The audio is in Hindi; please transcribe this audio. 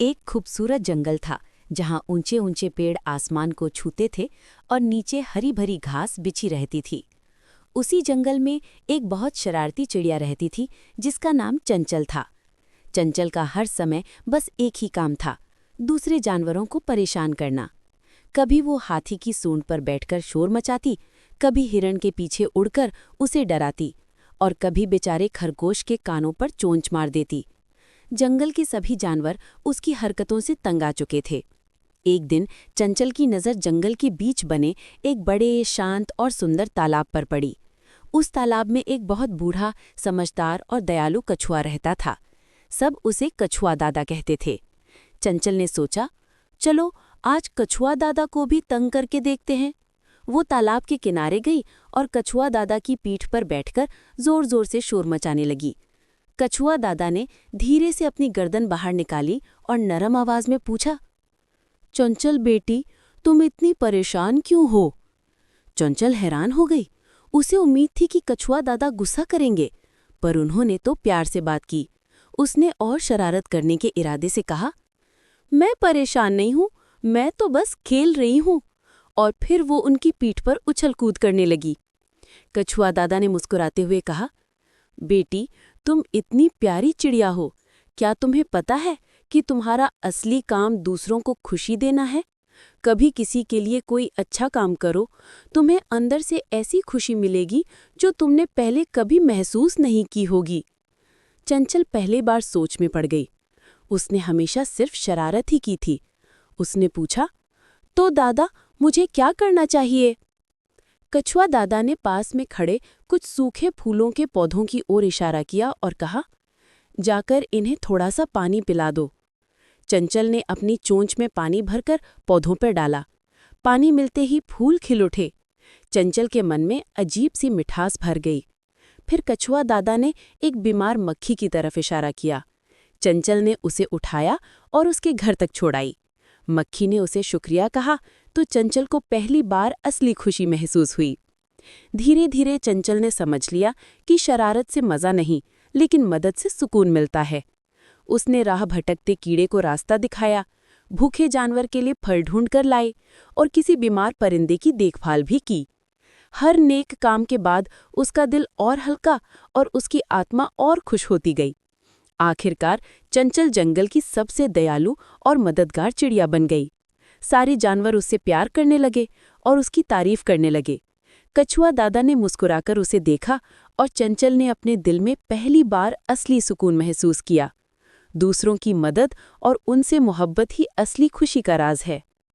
एक खूबसूरत जंगल था जहां ऊंचे ऊंचे पेड़ आसमान को छूते थे और नीचे हरी भरी घास बिछी रहती थी। उसी जंगल में एक बहुत शरारती चिड़िया रहती थी जिसका नाम चंचल था। चंचल का हर समय बस एक ही काम था, दूसरे जानवरों को परेशान करना। कभी वो हाथी की सूंड पर बैठकर शोर मचाती, कभी हिरण के पीछे उड़कर उसे डराती और कभी बेचारे खरगोश के कानों पर चोंच मार देती। जंगल के सभी जानवर उसकी हरकतों से तंग आ चुके थे। एक दिन चंचल की नज़र जंगल के बीच बने एक बड़े, शांत और सुंदर तालाब पर पड़ी। उस तालाब में एक बहुत बूढ़ा, समझदार और दयालु कछुआ रहता था। सब उसे कछुआ दादा कहते थे। चंचल ने सोचा, चलो आज कछुआ दादा को भी तंग करके देखते हैं। वो तालाब के किनारे गई और कछुआ दादा की पीठ पर बैठकर जोर-जोर से शोर मचाने लगी। कछुआ दादा ने धीरे से अपनी गर्दन बाहर निकाली और नरम आवाज में पूछा, चंचल बेटी, तुम इतनी परेशान क्यों हो? चंचल हैरान हो गई। उसे उम्मीद थी कि कछुआ दादा गुस्सा करेंगे, पर उन्होंने तो प्यार से बात की। उसने और शरारत करने के इरादे से कहा, मैं परेशान नहीं हूँ, मैं तो बस खेल रही हूँ। और फिर वो उनकी पीठ पर उछल कूद करने लगी। कछुआ दादा ने मुस्कुराते हुए कहा, बेटी, तुम इतनी प्यारी चिड़िया हो। क्या तुम्हें पता है कि तुम्हारा असली काम दूसरों को खुशी देना है? कभी किसी के लिए कोई अच्छा काम करो, तुम्हें अंदर से ऐसी खुशी मिलेगी जो तुमने पहले कभी महसूस नहीं की होगी। चंचल पहले बार सोच में पड़ गई। उसने हमेशा सिर्फ शरारत ही की थी। उसने पूछा, तो दादा, मुझे क्या करना चाहिए? कछुआ दादा ने पास में खड़े कुछ सूखे फूलों के पौधों की ओर इशारा किया और कहा, जाकर इन्हें थोड़ा सा पानी पिला दो। चंचल ने अपनी चोंच में पानी भरकर पौधों पर डाला। पानी मिलते ही फूल खिल उठे। चंचल के मन में अजीब सी मिठास भर गई। फिर कछुआ दादा ने एक बीमार मक्खी की तरफ इशारा किया। चंचल ने उसे उठाया और उसके घर तक छोड़ाई। मक्खी ने उसे शुक्रिया कहा तो चंचल को पहली बार असली खुशी महसूस हुई। धीरे धीरे चंचल ने समझ लिया कि शरारत से मज़ा नहीं, लेकिन मदद से सुकून मिलता है। उसने राह भटकते कीड़े को रास्ता दिखाया, भूखे जानवर के लिए फल ढूंढ कर लाई और किसी बीमार परिंदे की देखभाल भी की। हर नेक काम के बाद उसका दिल और हल्का और उसकी आत्मा और खुश होती गई। आखिरकार चंचल जंगल की सबसे दयालु और मददगार चिड़िया बन गई। सारे जानवर उससे प्यार करने लगे और उसकी तारीफ करने लगे। कछुआ दादा ने मुस्कुराकर उसे देखा और चंचल ने अपने दिल में पहली बार असली सुकून महसूस किया। दूसरों की मदद और उनसे मोहब्बत ही असली खुशी का राज है।